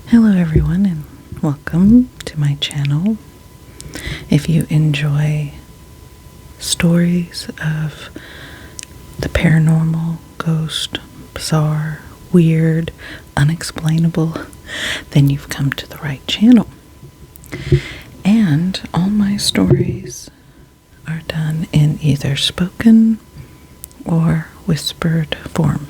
Hello everyone and welcome to my channel. If you enjoy stories of the paranormal, ghost, bizarre, weird, unexplainable, then you've come to the right channel. And all my stories are done in either spoken or whispered form.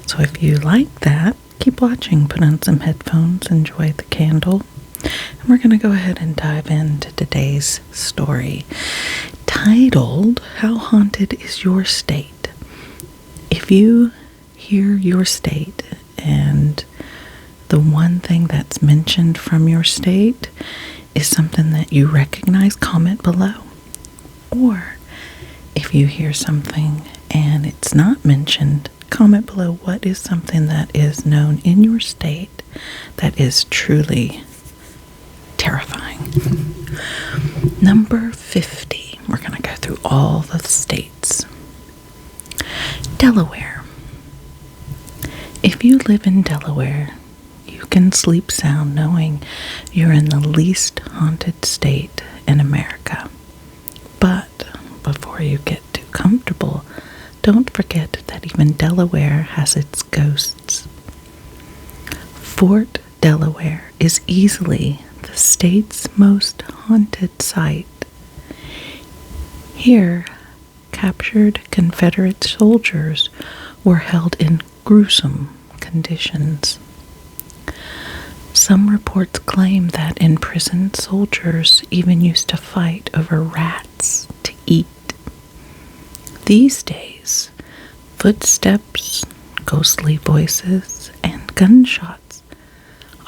So if you like that, keep watching, put on some headphones, enjoy the candle, and we're going to go ahead and dive into today's story, titled, How Haunted is Your State? If you hear your state and the one thing that's mentioned from your state is something that you recognize, comment below. Or if you hear something and it's not mentioned, comment below what is something that is known in your state that is truly terrifying. Number 50. We're going to go through all the states. Delaware. If you live in Delaware, you can sleep sound knowing you're in the least haunted state in America. But before you get too comfortable, don't forget that even Delaware has its ghosts. Fort Delaware is easily the state's most haunted site. Here, captured Confederate soldiers were held in gruesome conditions. Some reports claim that imprisoned soldiers even used to fight over rats to eat. These days, footsteps, ghostly voices, and gunshots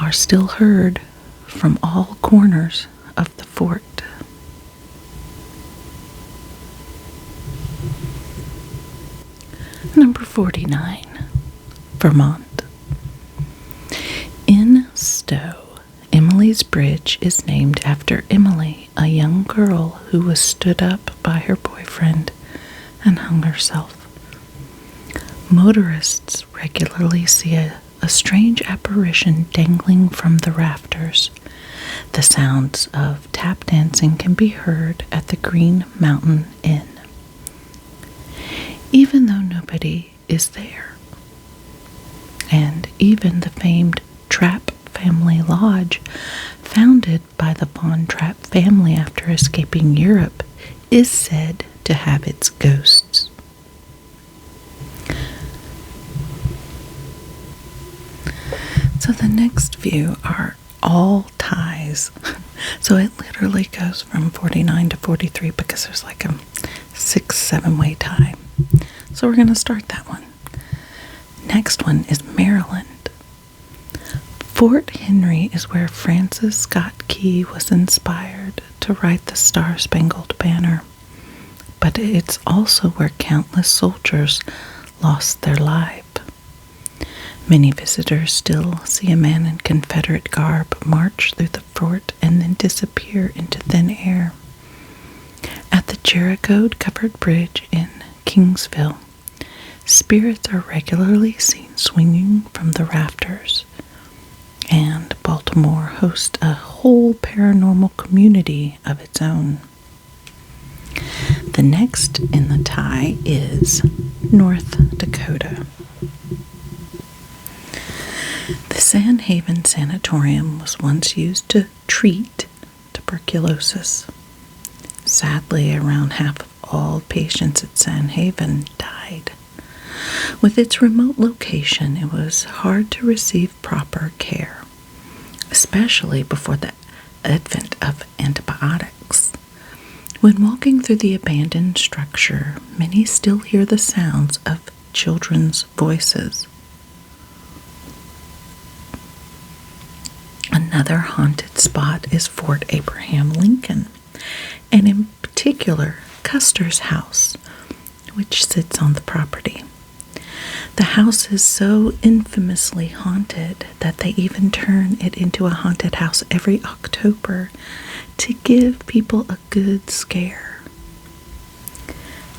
are still heard from all corners of the fort. Number 49, Vermont. In Stowe, Emily's Bridge is named after Emily, a young girl who was stood up by her boyfriend and hung herself. Motorists regularly see a strange apparition dangling from the rafters. The sounds of tap dancing can be heard at the Green Mountain Inn, even though nobody is there. And even the famed Trapp Family Lodge, founded by the Von Trapp family after escaping Europe, is said to have its ghosts. So the next few are all ties. So it literally goes from 49 to 43 because there's like a 6-7 way tie. So we're going to start that one. Next one is Maryland. Fort Henry is where Francis Scott Key was inspired to write the Star-Spangled Banner. But it's also where countless soldiers lost their life. Many visitors still see a man in Confederate garb march through the fort and then disappear into thin air. At the Jericho-covered bridge in Kingsville, spirits are regularly seen swinging from the rafters. And Baltimore hosts a whole paranormal community of its own. The next in the tie is North Dakota. The Sandhaven Sanatorium was once used to treat tuberculosis. Sadly, around half of all patients at Sandhaven died. With its remote location, it was hard to receive proper care, especially before the advent of antibiotics. When walking through the abandoned structure, many still hear the sounds of children's voices. Another haunted spot is Fort Abraham Lincoln, and in particular, Custer's house, which sits on the property. The house is so infamously haunted that they even turn it into a haunted house every October to give people a good scare.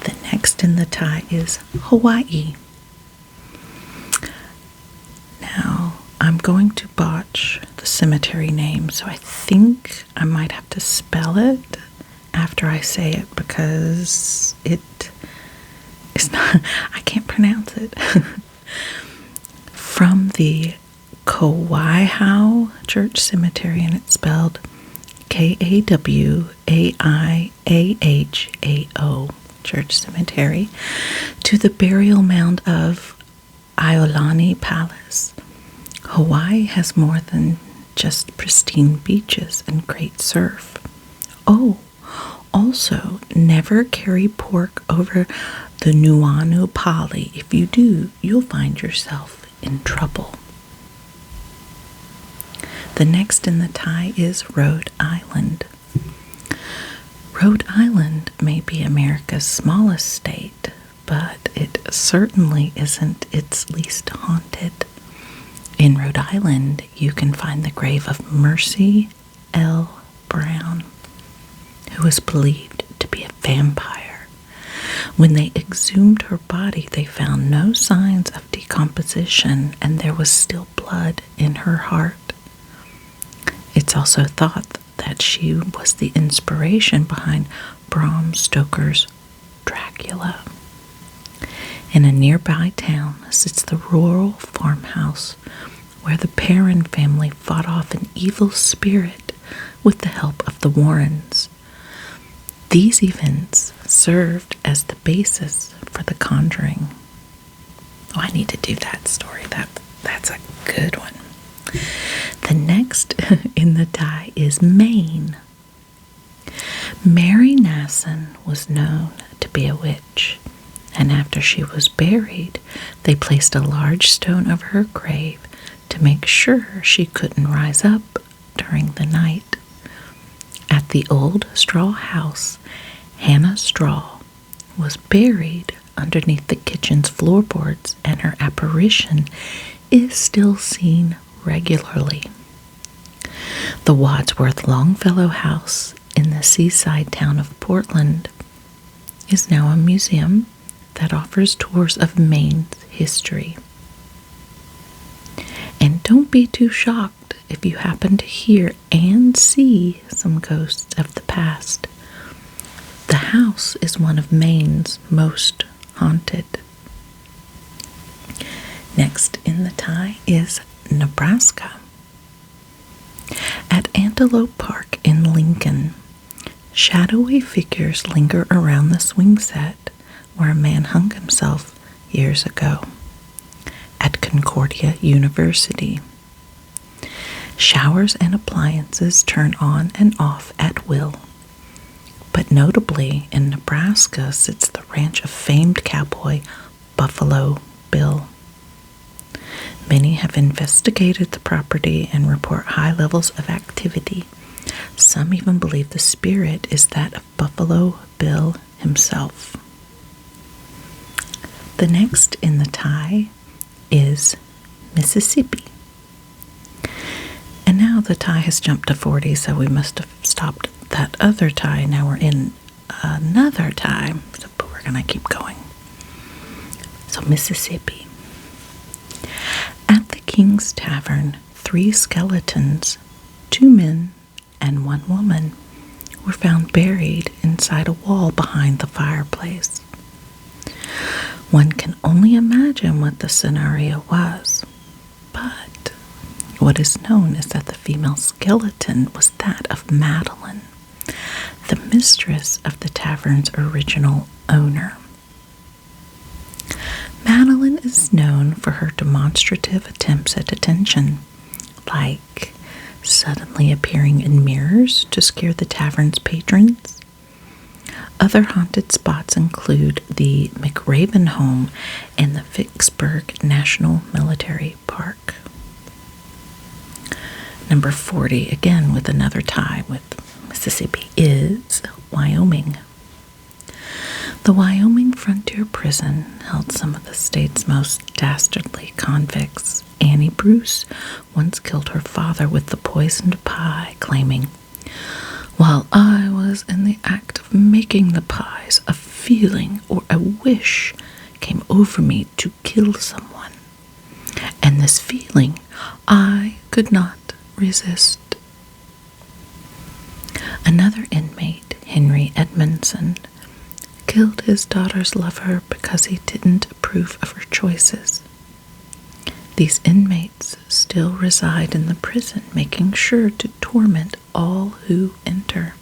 The next in the tie is Hawaii. Now, going to botch the cemetery name, so I think I might have to spell it after I say it because it is not, I can't pronounce it. From the Kawaihaau Church Cemetery, and it's spelled Kawaiahao Church Cemetery, to the burial mound of Iolani Palace. Hawaii has more than just pristine beaches and great surf. Oh, also, never carry pork over the Nuuanu Pali. If you do, you'll find yourself in trouble. The next in the tie is Rhode Island. Rhode Island may be America's smallest state, but it certainly isn't its least haunted. In Rhode Island, you can find the grave of Mercy L. Brown, who was believed to be a vampire. When they exhumed her body, they found no signs of decomposition, and there was still blood in her heart. It's also thought that she was the inspiration behind Bram Stoker's Dracula. In a nearby town sits the rural farmhouse where the Perrin family fought off an evil spirit with the help of the Warrens. These events served as the basis for The Conjuring. Oh, I need to do that story. That's a good one. The next in the die is Maine. Mary Nassen was known to be a witch, and after she was buried, they placed a large stone over her grave to make sure she couldn't rise up during the night. At the old straw house, Hannah Straw was buried underneath the kitchen's floorboards, and her apparition is still seen regularly. The Wadsworth Longfellow House in the seaside town of Portland is now a museum that offers tours of Maine's history. And don't be too shocked if you happen to hear and see some ghosts of the past. The house is one of Maine's most haunted. Next in the tie is Nebraska. At Antelope Park in Lincoln, shadowy figures linger around the swing set where a man hung himself years ago. At Concordia University, showers and appliances turn on and off at will. But notably, in Nebraska sits the ranch of famed cowboy Buffalo Bill. Many have investigated the property and report high levels of activity. Some even believe the spirit is that of Buffalo Bill himself. The next in the tie is Mississippi. And now the tie has jumped to 40, so we must have stopped that other tie. Now we're in another tie, but we're going to keep going. So Mississippi. At the King's Tavern, 3 skeletons, 2 men and 1 woman, were found buried inside a wall behind the fireplace. One can only imagine what the scenario was, but what is known is that the female skeleton was that of Madeline, the mistress of the tavern's original owner. Madeline is known for her demonstrative attempts at attention, like suddenly appearing in mirrors to scare the tavern's patrons. Other haunted spots include the McRaven home and the Vicksburg National Military Park. Number 40, again with another tie with Mississippi, is Wyoming. The Wyoming Frontier Prison held some of the state's most dastardly convicts. Annie Bruce once killed her father with the poisoned pie, claiming, "While I was in the act of making the pies, a feeling or a wish came over me to kill someone. And this feeling I could not resist. Another inmate, Henry Edmondson, killed his daughter's lover because he didn't approve of her choices. These inmates still reside in the prison, making sure to torment all who enter.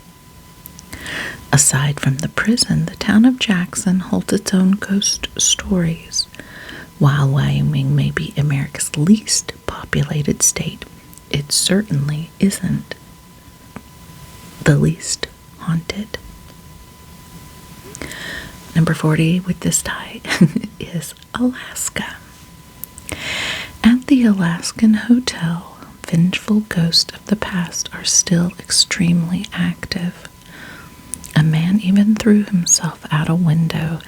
Aside from the prison, the town of Jackson holds its own ghost stories. While Wyoming may be America's least populated state, it certainly isn't the least haunted. Number 40 with this tie is Alaska. At the Alaskan Hotel, vengeful ghosts of the past are still extremely active. A man even threw himself out a window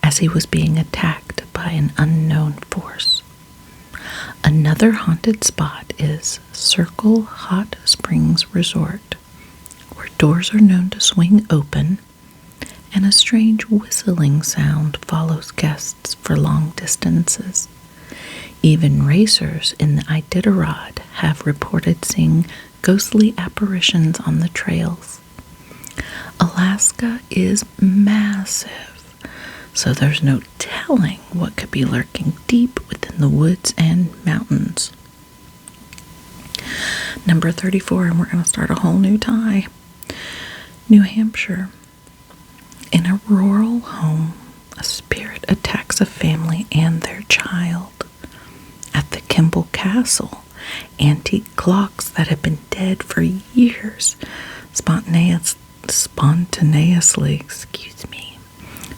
as he was being attacked by an unknown force. Another haunted spot is Circle Hot Springs Resort, where doors are known to swing open and a strange whistling sound follows guests for long distances. Even racers in the Iditarod have reported seeing ghostly apparitions on the trails. Alaska is massive, so there's no telling what could be lurking deep within the woods and mountains. Number 34, and we're going to start a whole new tie. New Hampshire. In a rural home, a spirit attacks a family and their child. At the Kimball Castle, antique clocks that have been dead for years spontaneously,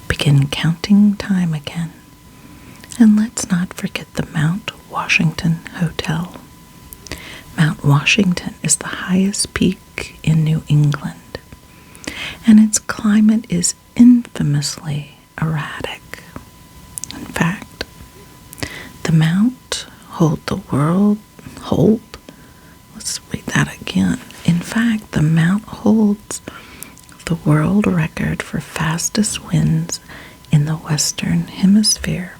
begin counting time again. And let's not forget the Mount Washington Hotel. Mount Washington is the highest peak in New England, and its climate is infamously erratic. In fact, the Mount let's read that again. In fact, the Mount holds the world record for fastest winds in the Western Hemisphere,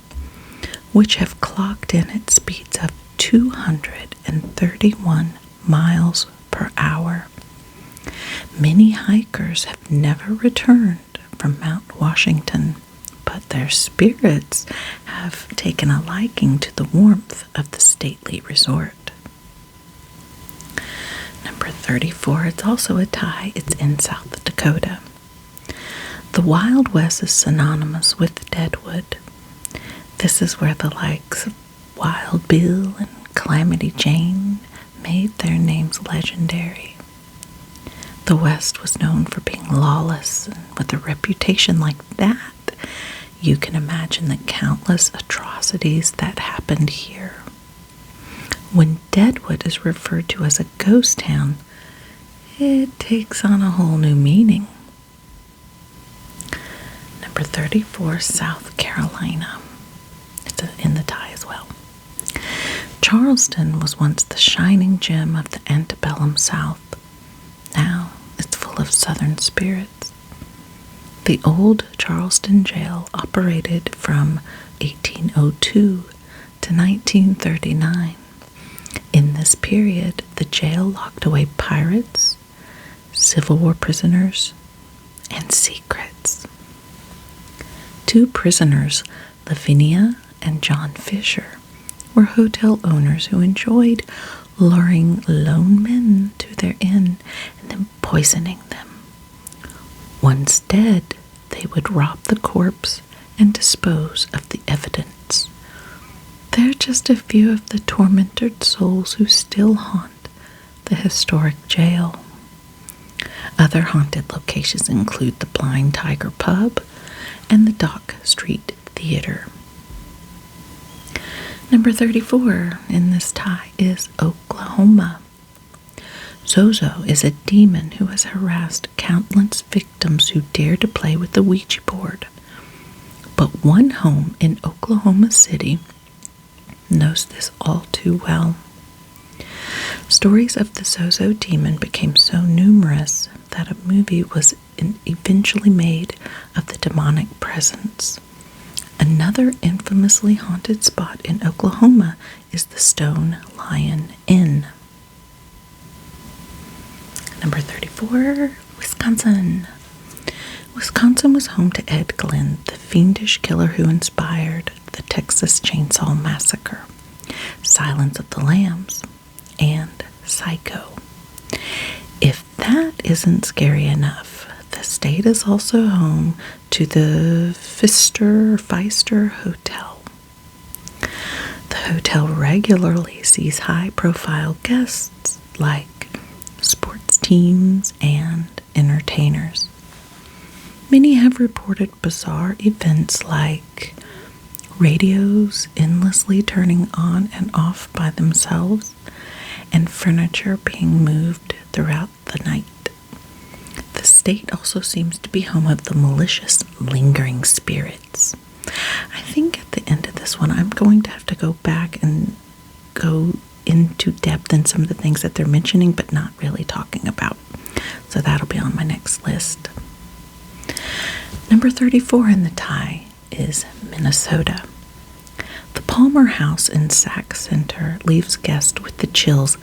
which have clocked in at speeds of 231 miles per hour. Many hikers have never returned from Mount Washington, but their spirits have taken a liking to the warmth of the stately resort. Number 34, it's also a tie. It's in South Dakota. The Wild West is synonymous with Deadwood. This is where the likes of Wild Bill and Calamity Jane made their names legendary. The West was known for being lawless, and with a reputation like that, you can imagine the countless atrocities that happened here. When Deadwood is referred to as a ghost town, it takes on a whole new meaning. Number 34, South Carolina. It's in the tie as well. Charleston was once the shining gem of the antebellum South. Now it's full of Southern spirits. The old Charleston jail operated from 1802 to 1939. In this period, the jail locked away pirates, Civil War prisoners, and secrets. Two prisoners, Lavinia and John Fisher, were hotel owners who enjoyed luring lone men to their inn and then poisoning them. Once dead, they would rob the corpse and dispose of the evidence. They're just a few of the tormented souls who still haunt the historic jail. Other haunted locations include the Blind Tiger Pub and the Dock Street Theater. Number 34 in this tie is Oklahoma. Zozo is a demon who has harassed countless victims who dare to play with the Ouija board. But one home in Oklahoma City knows this all too well. Stories of the Zozo demon became so numerous that a movie was eventually made of the demonic presence. Another infamously haunted spot in Oklahoma is the Stone Lion Inn. Number 34, Wisconsin. Wisconsin was home to Ed Gein, the fiendish killer who inspired the Texas Chainsaw Massacre, Silence of the Lambs, and Psycho. If that isn't scary enough, the state is also home to the Pfister Hotel. The hotel regularly sees high-profile guests like sports teams and entertainers. Many have reported bizarre events like radios endlessly turning on and off by themselves and furniture being moved throughout the night. The state also seems to be home of the malicious lingering spirits. I think at the end of this one, I'm going to have to go back and go into depth in some of the things that they're mentioning but not really talking about. So that'll be on my next list. Number 34 in the tie is Minnesota. The Palmer House in Sac Center leaves guests with the chills,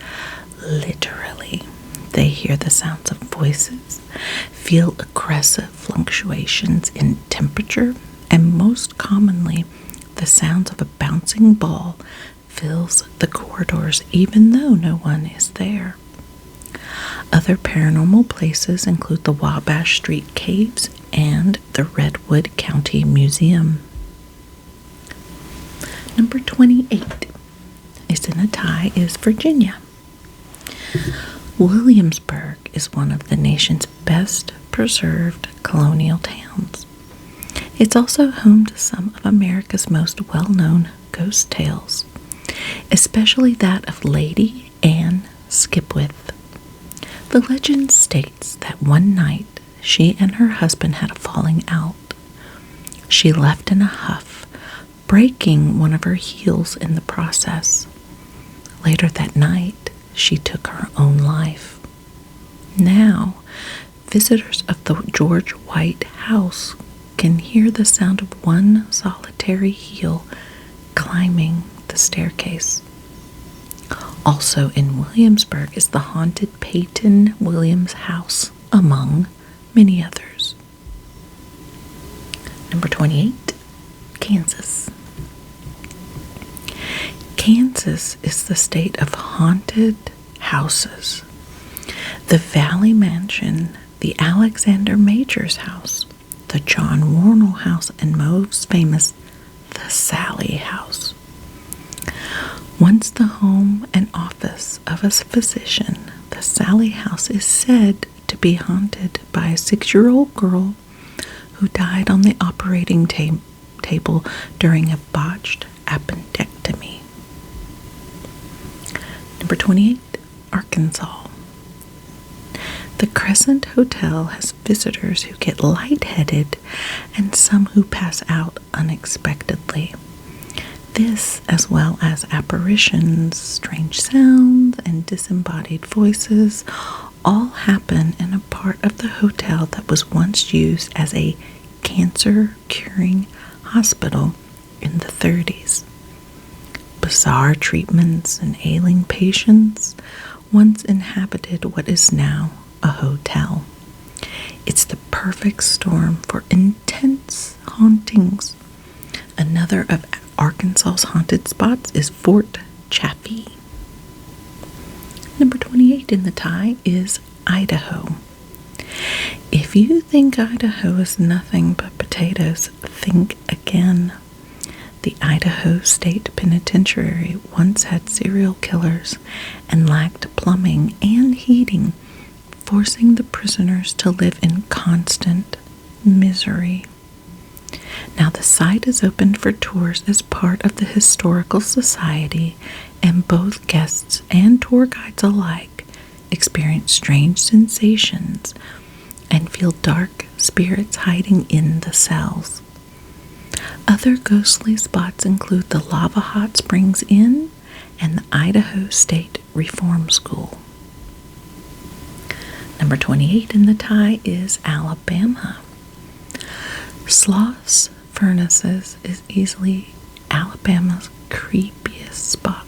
literally. They hear the sounds of voices, feel aggressive fluctuations in temperature, and most commonly, the sounds of a bouncing ball fills the corridors even though no one is there. Other paranormal places include the Wabash Street Caves and the Redwood County Museum. Number 28 is in a tie is Virginia. Williamsburg is one of the nation's best preserved colonial towns. It's also home to some of America's most well-known ghost tales, especially that of Lady Anne Skipwith. The legend states that one night she and her husband had a falling out. She left in a huff, breaking one of her heels in the process. Later that night, she took her own life. Now, visitors of the George White house can hear the sound of one solitary heel climbing the staircase. Also in Williamsburg is the haunted Peyton Williams house, among many others. Number 28, Kansas. Kansas is the state of haunted houses. The Valley Mansion, the Alexander Majors house, the John Warnell house, and most famous, the Sally house. Once the home and office of a physician, the Sally house is said to be haunted by a 6-year-old girl who died on the operating table during a botched appendectomy. Number 28, Arkansas. The Crescent Hotel has visitors who get lightheaded and some who pass out unexpectedly. This, as well as apparitions, strange sounds, and disembodied voices, all happen in a part of the hotel that was once used as a cancer-curing hospital in the 30s. Bizarre treatments and ailing patients once inhabited what is now a hotel. It's the perfect storm for intense hauntings. Another of Arkansas's haunted spots is Fort Chaffee. Number 28 in the tie is Idaho. If you think Idaho is nothing but potatoes, think again. The Idaho State Penitentiary once had serial killers and lacked plumbing and heating, forcing the prisoners to live in constant misery. Now the site is open for tours as part of the Historical Society, and both guests and tour guides alike experience strange sensations and feel dark spirits hiding in the cells. Other ghostly spots include the Lava Hot Springs Inn and the Idaho State Reform School. Number 28 in the tie is Alabama. Sloths Furnaces is easily Alabama's creepiest spot.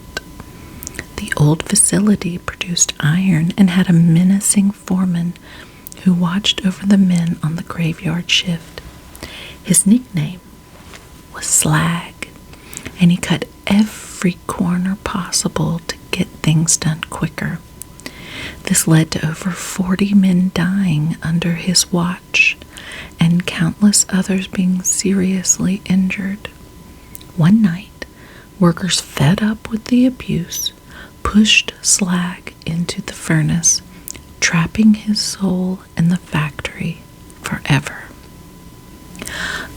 The old facility produced iron and had a menacing foreman who watched over the men on the graveyard shift. His nickname was Slag, and he cut every corner possible to get things done quicker. This led to over 40 men dying under his watch and countless others being seriously injured. One night, workers fed up with the abuse pushed Slag into the furnace, trapping his soul in the factory forever.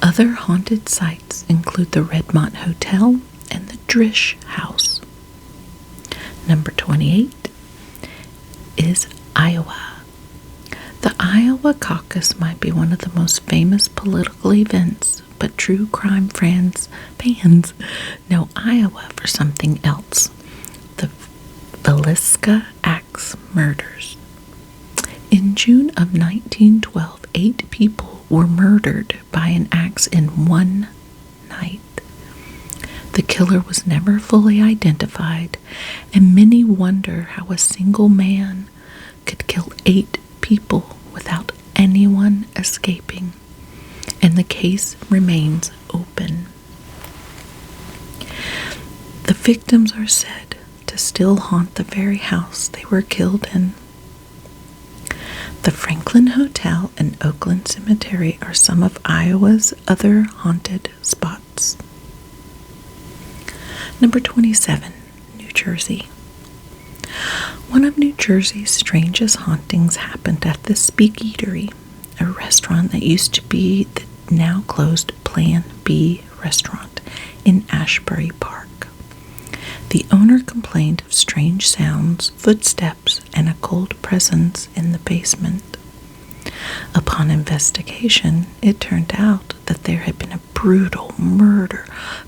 Other haunted sites include the Redmont Hotel and the Drish House. Number 28 is Iowa. The Iowa caucus might be one of the most famous political events, but true crime fans know Iowa for something else. The Villisca Axe murders. In June of 1912, 8 people were murdered by an axe in one night. The killer was never fully identified, and many wonder how a single man could kill 8 people without anyone escaping, and the case remains open. The victims are said to still haunt the very house they were killed in. The Franklin Hotel and Oakland Cemetery are some of Iowa's other haunted spots. Number 27, New Jersey. One of New Jersey's strangest hauntings happened at the Speak Eatery, a restaurant that used to be the now closed Plan B restaurant in Ashbury Park. The owner complained of strange sounds, footsteps, and a cold presence in the basement. Upon investigation, it turned out that there had been a brutal murder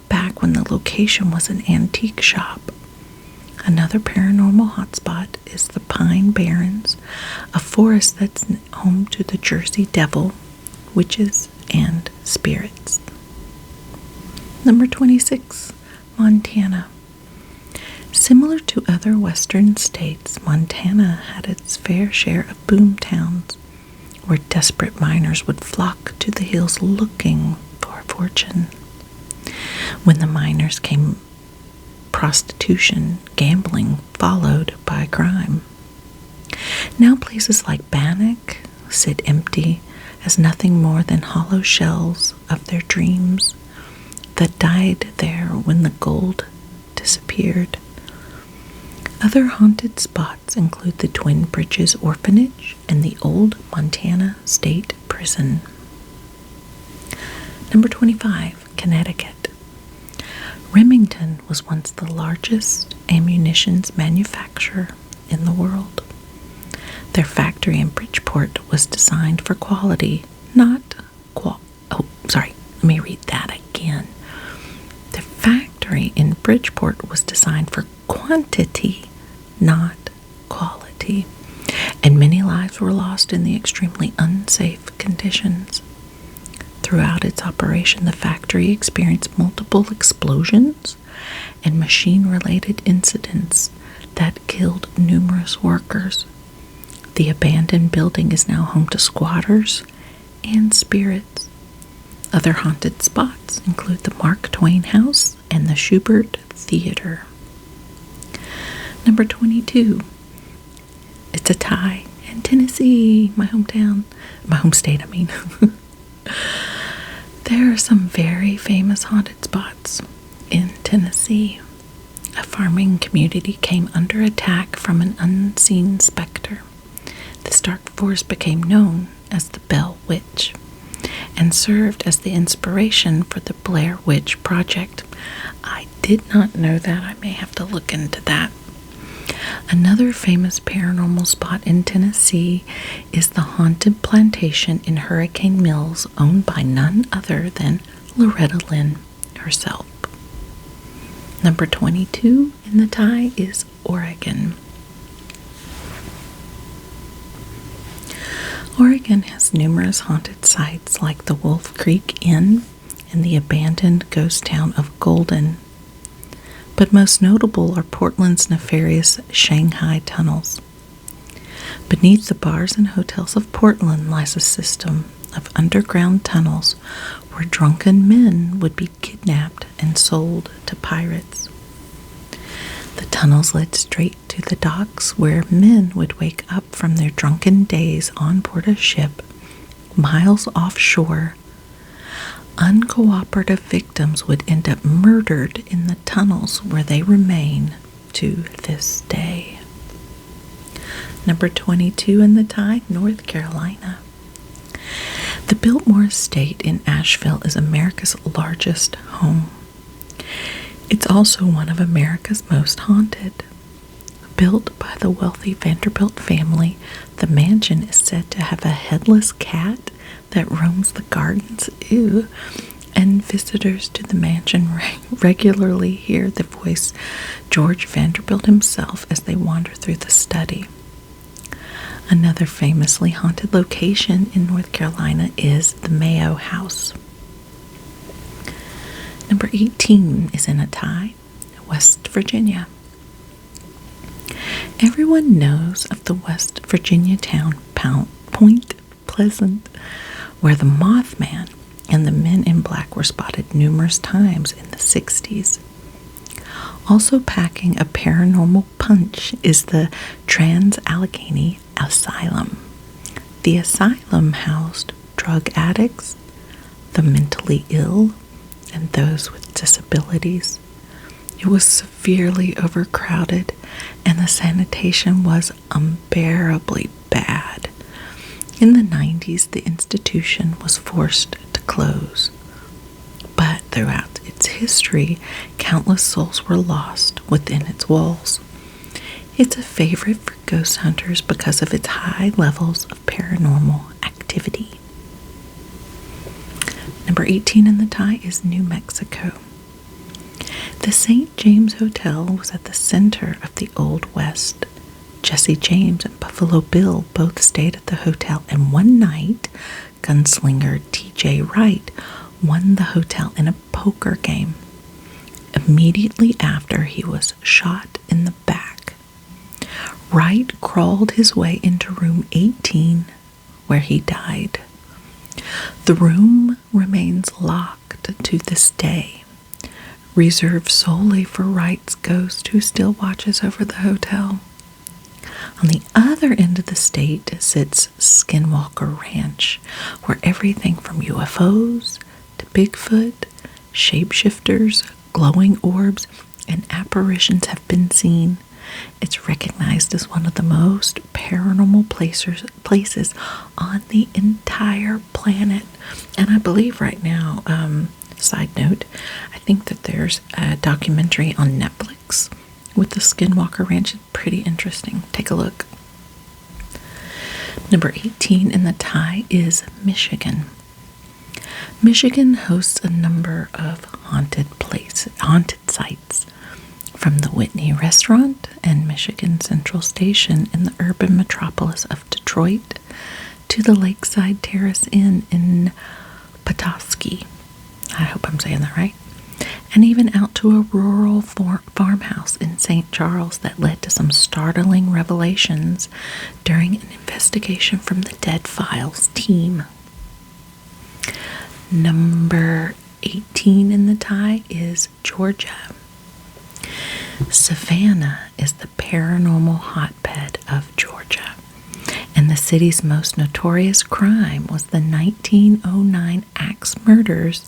back when the location was an antique shop. Another paranormal hotspot is the Pine Barrens, a forest that's home to the Jersey Devil, witches, and spirits. Number 26, Montana. Similar to other western states, Montana had its fair share of boom towns, where desperate miners would flock to the hills looking for a fortune. When the miners came, prostitution, gambling followed by crime. Now places like Bannock sit empty as nothing more than hollow shells of their dreams that died there when the gold disappeared. Other haunted spots include the Twin Bridges Orphanage and the Old Montana State Prison. Number 25, Connecticut. Remington was once the largest ammunitions manufacturer in the world. Their factory in Bridgeport was designed for quality, not let me read that again. The factory in Bridgeport was designed for quantity, not quality, and many lives were lost in the extremely unsafe conditions. Throughout its operation, the factory experienced multiple explosions and machine-related incidents that killed numerous workers. The abandoned building is now home to squatters and spirits. Other haunted spots include the Mark Twain House and the Schubert Theater. Number 22. It's a tie in Tennessee, my home state. There are some very famous haunted spots in Tennessee. A farming community came under attack from an unseen specter. This dark force became known as the Bell Witch and served as the inspiration for the Blair Witch Project. I did not know that. I may have to look into that. Another famous paranormal spot in Tennessee is the haunted plantation in Hurricane Mills, owned by none other than Loretta Lynn herself. Number 22 in the tie is Oregon. Oregon has numerous haunted sites like the Wolf Creek Inn in the abandoned ghost town of Golden. But most notable are Portland's nefarious Shanghai tunnels. Beneath the bars and hotels of Portland lies a system of underground tunnels where drunken men would be kidnapped and sold to pirates. The tunnels led straight to the docks where men would wake up from their drunken days on board a ship miles offshore. Uncooperative victims would end up murdered in the tunnels where they remain to this day. Number 22 in the tie, North Carolina. The Biltmore Estate in Asheville is America's largest home. It's also one of America's most haunted. Built by the wealthy Vanderbilt family, the mansion is said to have a headless cat that roams the gardens. Ew. And visitors to the mansion regularly hear the voice George Vanderbilt himself as they wander through the study. Another famously haunted location in North Carolina is the Mayo House. Number 18 is in a tie, West Virginia. Everyone knows of the West Virginia town Point Pleasant, where the Mothman and the Men in Black were spotted numerous times in the 60s. Also packing a paranormal punch is the Trans-Allegheny Asylum. The asylum housed drug addicts, the mentally ill, and those with disabilities. It was severely overcrowded, and the sanitation was unbearably bad. In the 90s, the institution was forced to close. But throughout its history, countless souls were lost within its walls. It's a favorite for ghost hunters because of its high levels of paranormal activity. Number 18 in the tie is New Mexico. The St. James Hotel was at the center of the Old West. Jesse James and Buffalo Bill both stayed at the hotel, and one night, gunslinger T.J. Wright won the hotel in a poker game. Immediately after, he was shot in the back. Wright crawled his way into room 18, where he died. The room remains locked to this day, reserved solely for Wright's ghost, who still watches over the hotel. On the other end of the state sits Skinwalker Ranch, where everything from UFOs to Bigfoot, shapeshifters, glowing orbs, and apparitions have been seen. It's recognized as one of the most paranormal places on the entire planet. And I believe right now, side note, I think that there's a documentary on Netflix with the Skinwalker Ranch. It's pretty interesting. Take a look. Number 18 in the tie is Michigan. Michigan hosts a number of haunted sites, from the Whitney Restaurant and Michigan Central Station in the urban metropolis of Detroit to the Lakeside Terrace Inn in Petoskey. I hope I'm saying that right. And even out to a rural farmhouse in St. Charles that led to some startling revelations during an investigation from the Dead Files team. Number 18 in the tie is Georgia. Savannah is the paranormal hotbed of Georgia, and the city's most notorious crime was the 1909 axe murders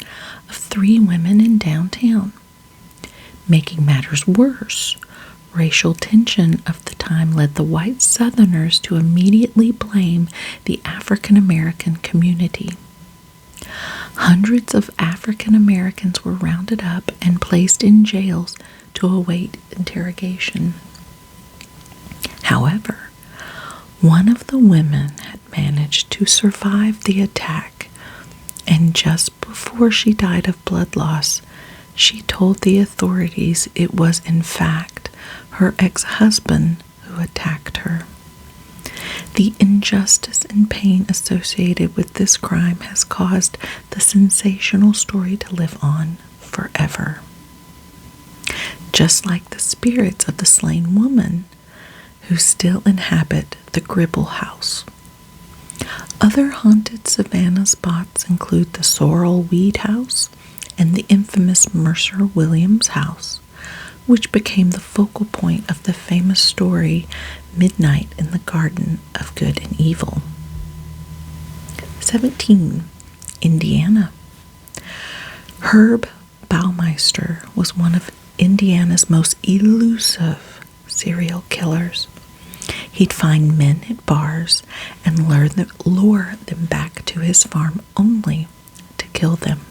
of 3 women in downtown. Making matters worse, racial tension of the time led the white Southerners to immediately blame the African American community. Hundreds of African Americans were rounded up and placed in jails to await interrogation. However, one of the women had managed to survive the attack, and just before she died of blood loss, she told the authorities it was in fact her ex-husband who attacked her. The injustice and pain associated with this crime has caused the sensational story to live on forever. Just like the spirits of the slain woman who still inhabit the Gribble house. Other haunted Savannah spots include the Sorrel Weed house and the infamous Mercer Williams house, which became the focal point of the famous story Midnight in the Garden of Good and Evil. 17. Indiana. Herb Baumeister was one of Indiana's most elusive serial killers. He'd find men at bars and lure them back to his farm only to kill them.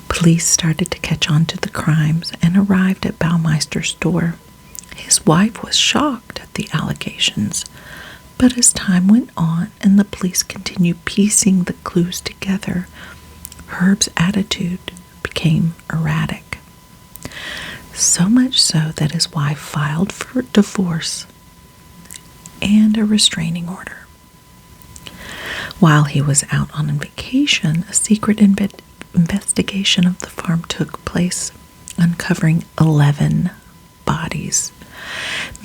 Police started to catch on to the crimes and arrived at Baumeister's door. His wife was shocked at the allegations, but as time went on and the police continued piecing the clues together, Herb's attitude became erratic. So much so that his wife filed for divorce and a restraining order. While he was out on vacation, a secret investigation of the farm took place, uncovering 11 bodies.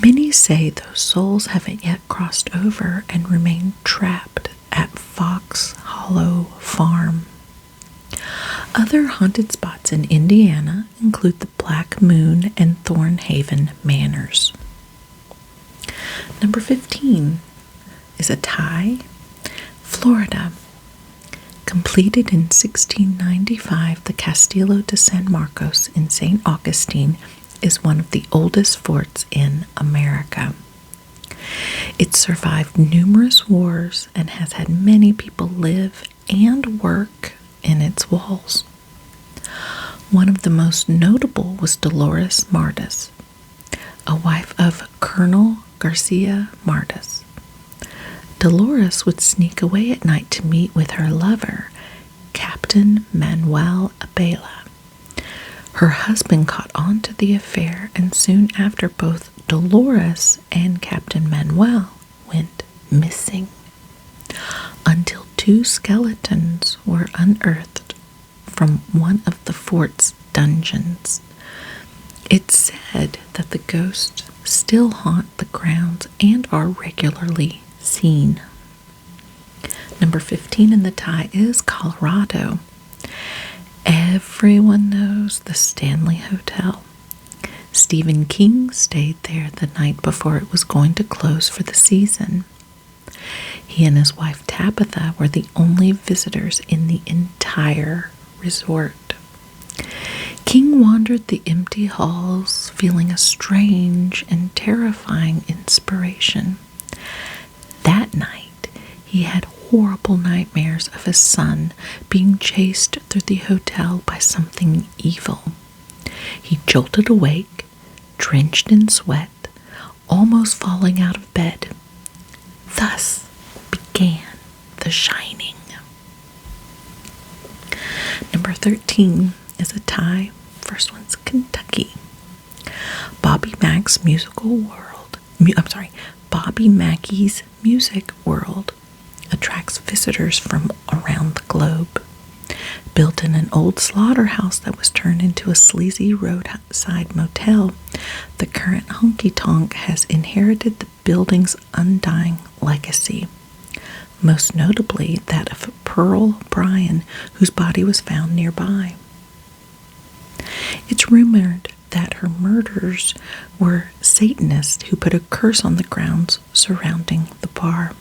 Many say those souls haven't yet crossed over and remain trapped at Fox Hollow Farm. Other haunted spots in Indiana include the Black Moon and Thornhaven Manors. Number 15 is a tie. Florida. Completed in 1695, the Castillo de San Marcos in St. Augustine is one of the oldest forts in America. It survived numerous wars and has had many people live and work in its walls. One of the most notable was Dolores Martis, a wife of Colonel Garcia Martis. Dolores would sneak away at night to meet with her lover, Captain Manuel Abela. Her husband caught on to the affair, and soon after, both Dolores and Captain Manuel went missing, until 2 skeletons were unearthed from one of the fort's dungeons. It's said that the ghosts still haunt the grounds and are regularly seen. Number 15 in the tie is Colorado. Everyone knows the Stanley Hotel. Stephen King stayed there the night before it was going to close for the season. He and his wife Tabitha were the only visitors in the entire resort. King wandered the empty halls, feeling a strange and terrifying inspiration. That night, he had horrible nightmares of his son being chased through the hotel by something evil. He jolted awake, drenched in sweat, almost falling out of bed. Thus began The Shining. Number 13 is a tie. First one's Kentucky. Bobby Mackey's Music World attracts visitors from around the globe. Built in an old slaughterhouse that was turned into a sleazy roadside motel, the current honky-tonk has inherited the building's undying legacy, most notably that of Pearl Bryan, whose body was found nearby. It's rumored that her murderers were Satanists who put a curse on the grounds surrounding the bar.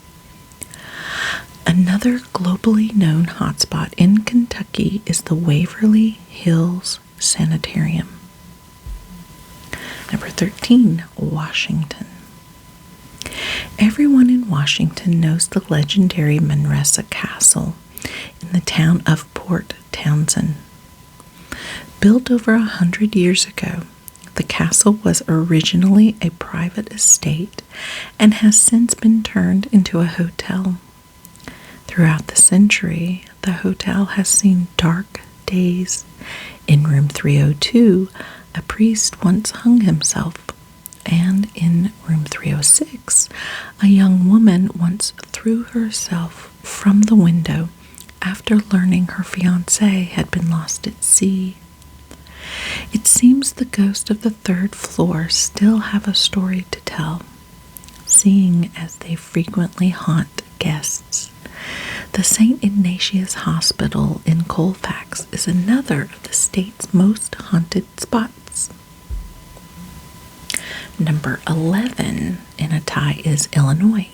Another globally known hotspot in Kentucky is the Waverly Hills Sanitarium. Number 13, Washington. Everyone in Washington knows the legendary Manresa Castle in the town of Port Townsend. Built over 100 years ago, the castle was originally a private estate and has since been turned into a hotel. Throughout the century, the hotel has seen dark days. In room 302, a priest once hung himself, and in room 303, 306, a young woman once threw herself from the window after learning her fiancé had been lost at sea. It seems the ghosts of the third floor still have a story to tell, seeing as they frequently haunt guests. The St. Ignatius Hospital in Colfax is another of the state's most haunted spots. Number 11 in a tie is Illinois.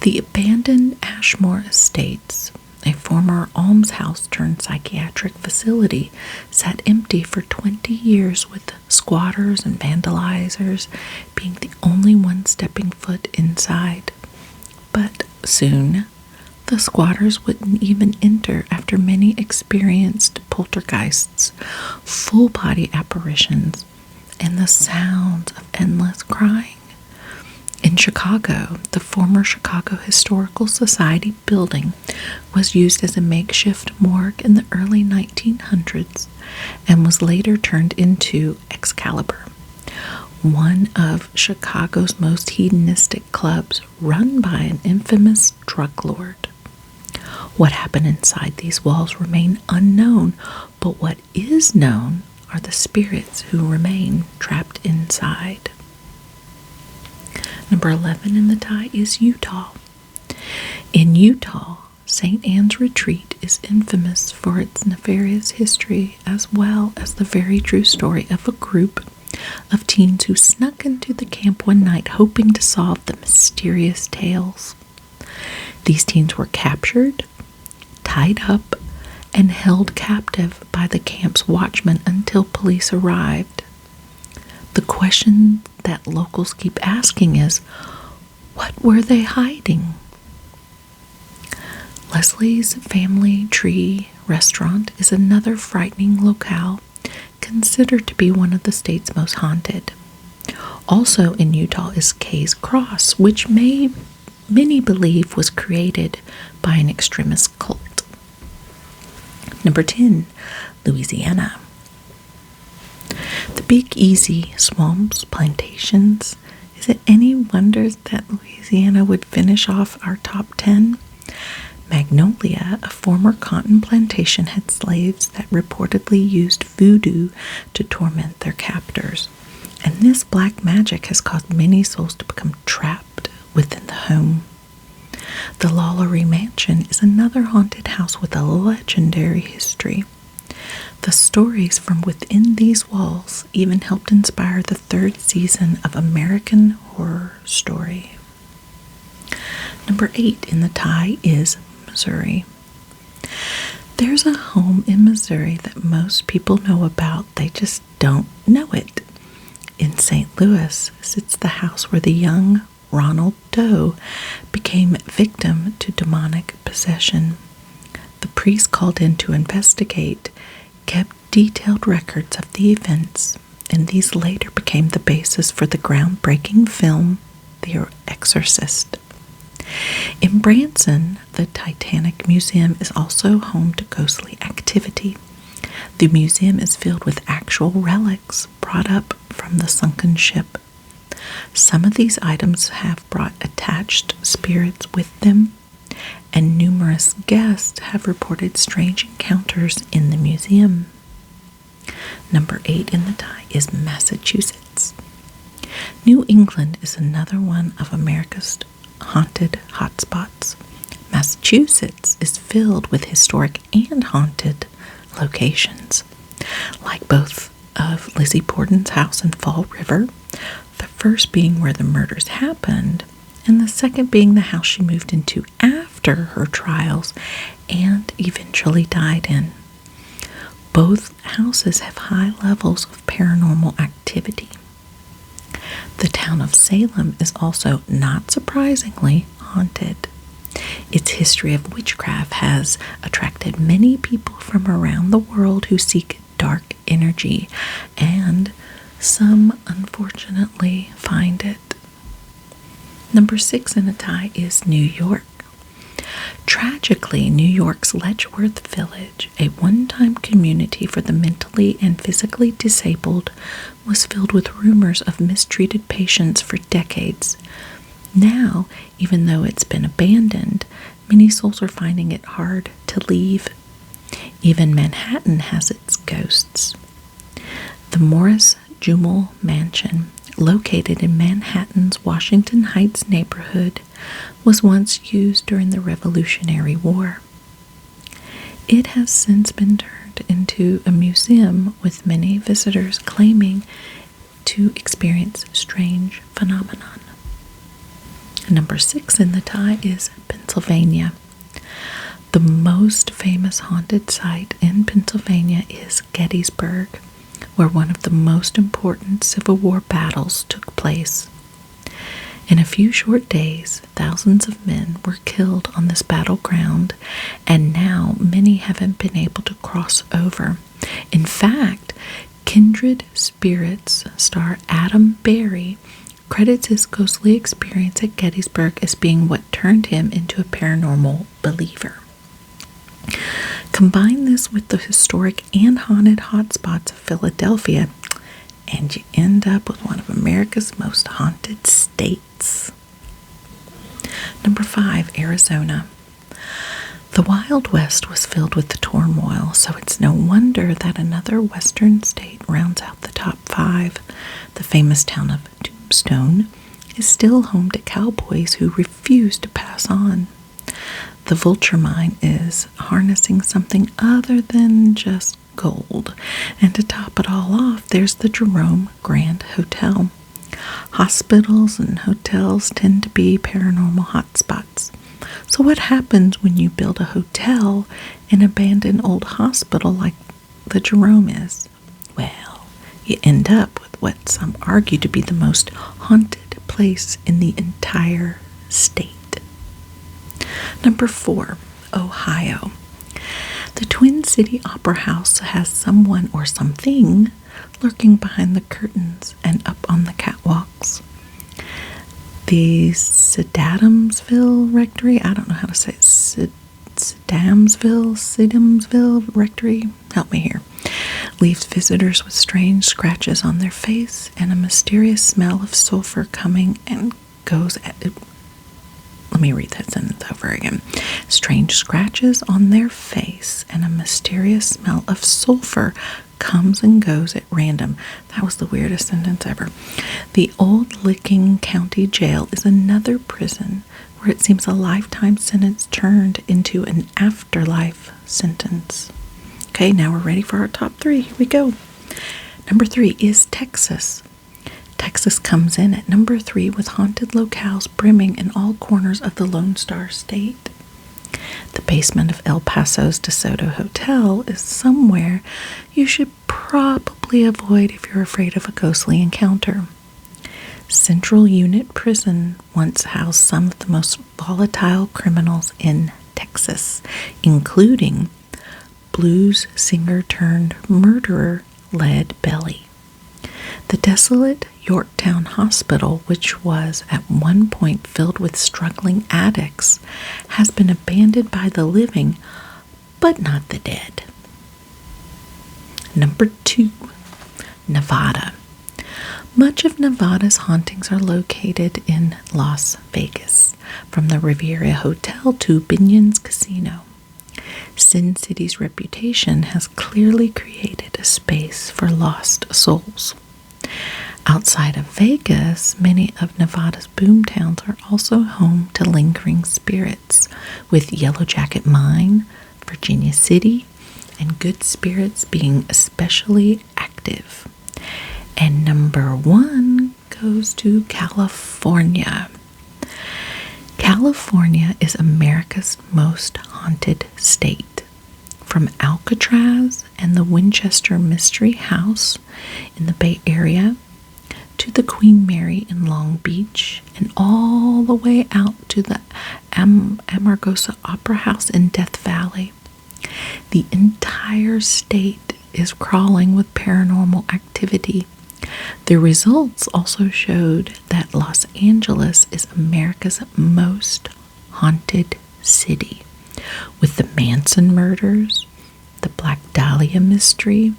The abandoned Ashmore Estates, a former almshouse turned psychiatric facility, sat empty for 20 years, with squatters and vandalizers being the only ones stepping foot inside. But soon, the squatters wouldn't even enter after many experienced poltergeists, full-body apparitions, and the sounds of endless crying. In Chicago, the former Chicago Historical Society building was used as a makeshift morgue in the early 1900s and was later turned into Excalibur, one of Chicago's most hedonistic clubs run by an infamous drug lord. What happened inside these walls remain unknown, but what is known are the spirits who remain trapped inside. Number 11 in the tie is Utah. In Utah, St. Anne's Retreat is infamous for its nefarious history, as well as the very true story of a group of teens who snuck into the camp one night hoping to solve the mysterious tales. These teens were captured, tied up, and held captive by the camp's watchman until police arrived. The question that locals keep asking is, what were they hiding? Leslie's Family Tree Restaurant is another frightening locale, considered to be one of the state's most haunted. Also in Utah is Kay's Cross, which many believe was created by an extremist cult. Number 10, Louisiana. The Big Easy swamps, plantations. Is it any wonder that Louisiana would finish off our top 10? Magnolia, a former cotton plantation, had slaves that reportedly used voodoo to torment their captors. And this black magic has caused many souls to become trapped within the home. The Lalaurie Mansion is another haunted house with a legendary history. The stories from within these walls even helped inspire the third season of American Horror Story. Number 8 in the tie is Missouri. There's a home in Missouri that most people know about, they just don't know it. In St. Louis sits the house where the young Ronald Doe became victim to demonic possession. The priest called in to investigate kept detailed records of the events, and these later became the basis for the groundbreaking film The Exorcist. In Branson, the Titanic Museum is also home to ghostly activity. The museum is filled with actual relics brought up from the sunken ship. Some of these items have brought attached spirits with them, and numerous guests have reported strange encounters in the museum. Number 8 in the tie is Massachusetts. New England is another one of America's haunted hotspots. Massachusetts is filled with historic and haunted locations, like both of Lizzie Borden's house in Fall River, the first being where the murders happened, and the second being the house she moved into after her trials and eventually died in. Both houses have high levels of paranormal activity. The town of Salem is also, not surprisingly, haunted. Its history of witchcraft has attracted many people from around the world who seek dark energy, and some, unfortunately, find it. Number 6 in a tie is New York. Tragically, New York's Letchworth Village, a one-time community for the mentally and physically disabled, was filled with rumors of mistreated patients for decades. Now, even though it's been abandoned, many souls are finding it hard to leave. Even Manhattan has its ghosts. The Morris Jumel Mansion, located in Manhattan's Washington Heights neighborhood, was once used during the Revolutionary War. It has since been turned into a museum, with many visitors claiming to experience strange phenomenon. Number 6 in the tie is Pennsylvania. The most famous haunted site in Pennsylvania is Gettysburg, where one of the most important Civil War battles took place. In a few short days, thousands of men were killed on this battleground, and now many haven't been able to cross over. In fact, Kindred Spirits star Adam Berry credits his ghostly experience at Gettysburg as being what turned him into a paranormal believer. Combine this with the historic and haunted hotspots of Philadelphia, and you end up with one of America's most haunted states. Number 5, Arizona. The Wild West was filled with the turmoil, so it's no wonder that another western state rounds out the top 5. The famous town of Tombstone is still home to cowboys who refuse to pass on. The Vulture Mine is harnessing something other than just gold. And to top it all off, there's the Jerome Grand Hotel. Hospitals and hotels tend to be paranormal hotspots. So what happens when you build a hotel and abandon old hospital like the Jerome is? Well, you end up with what some argue to be the most haunted place in the entire state. Number 4, Ohio. The Twin City Opera House has someone or something lurking behind the curtains and up on the catwalks. The Sidamsville Rectory, I don't know how to say it, Sidamsville Rectory, help me here, leaves visitors with strange scratches on their face and a mysterious smell of sulfur coming and goes at it. Let me read that sentence over again. Strange scratches on their face and a mysterious smell of sulfur comes and goes at random. That was the weirdest sentence ever. The Old Licking County Jail is another prison where it seems a lifetime sentence turned into an afterlife sentence. Okay, now we're ready for our top 3. Here we go. Number 3 is Texas. Texas comes in at number 3 with haunted locales brimming in all corners of the Lone Star State. The basement of El Paso's DeSoto Hotel is somewhere you should probably avoid if you're afraid of a ghostly encounter. Central Unit Prison once housed some of the most volatile criminals in Texas, including blues singer turned murderer Lead Belly. The desolate Yorktown Hospital, which was at one point filled with struggling addicts, has been abandoned by the living, but not the dead. Number 2, Nevada. Much of Nevada's hauntings are located in Las Vegas, from the Riviera Hotel to Binion's Casino. Sin City's reputation has clearly created a space for lost souls. Outside of Vegas, many of Nevada's boomtowns are also home to lingering spirits, with Yellow Jacket Mine, Virginia City, and Good Spirits being especially active. And number 1 goes to California. California is America's most haunted state. From Alcatraz and the Winchester Mystery House in the Bay Area to the Queen Mary in Long Beach and all the way out to the Amargosa Opera House in Death Valley. The entire state is crawling with paranormal activity. The results also showed that Los Angeles is America's most haunted city. with the Manson murders, the Black Dahlia mystery,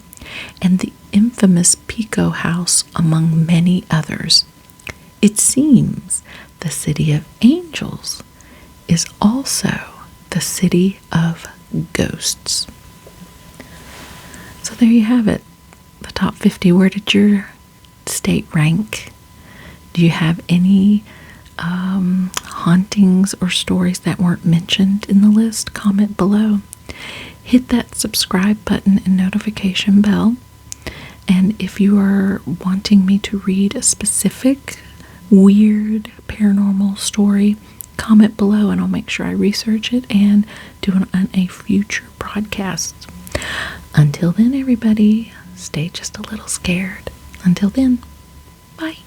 and the infamous Pico House, among many others. It seems the City of Angels is also the city of ghosts. So there you have it, the top 50. Where did your state rank? Do you have any hauntings or stories that weren't mentioned in the list? Comment below. Hit that subscribe button and notification bell. And if you are wanting me to read a specific weird paranormal story, comment below and I'll make sure I research it and do it on a future broadcast. Until then, everybody, stay just a little scared. Until then, bye.